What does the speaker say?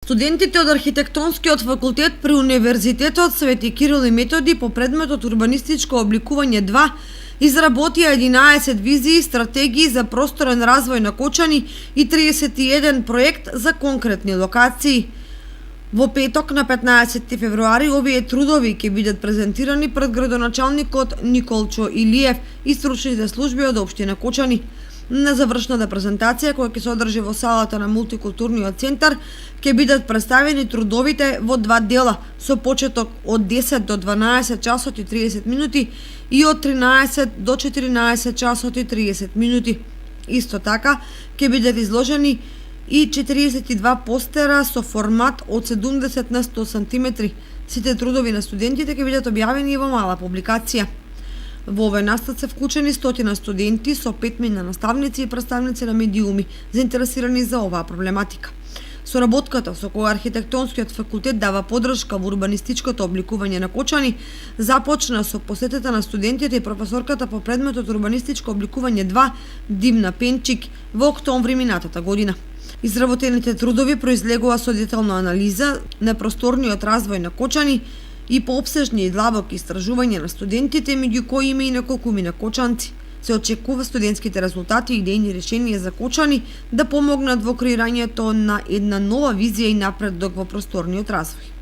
Студентите од архитектонскиот факултет при Универзитетот Свети Кирил и Методи по предметот урбанистичко обликување 2 изработија 11 визии и стратегии за просторен развој на Кочани и 31 проект за конкретни локации. Во петок на 15 февруари овие трудови ќе бидат презентирани пред градоначалникот Николчо Илиев и стручните служби од општина Кочани. На завршната презентација, која ќе се одржи во салата на мултикултурниот центар, ќе бидат представени трудовите во 2 дела, со почеток од 10 до 12 часот и 30 минути и од 13 до 14 часот и 30 минути. Исто така, ќе бидат изложени и 42 постера со формат од 70 на 100 см. Сите трудови на студентите ќе бидат објавени во мала публикација. Во овој настан се вклучени 100 студенти со 5 наставници и представници на медиуми заинтересирани за оваа проблематика. Соработката со која архитектонскиот факултет дава поддршка во урбанистичкото обликување на Кочани започна со посетата на студентите и професорката по предметот урбанистичко обликување 2 Дивна Пенчик во октомври минатата година. Изработените трудови произлегува со детална анализа на просторниот развој на Кочани и поопсежни и длабоки истражувања на студентите, меѓу кои има и неколкумина кочанци. Се очекува студентските резултати и идејни решенија за Кочани да помогнат во креирањето на една нова визија и напредок во просторниот развој.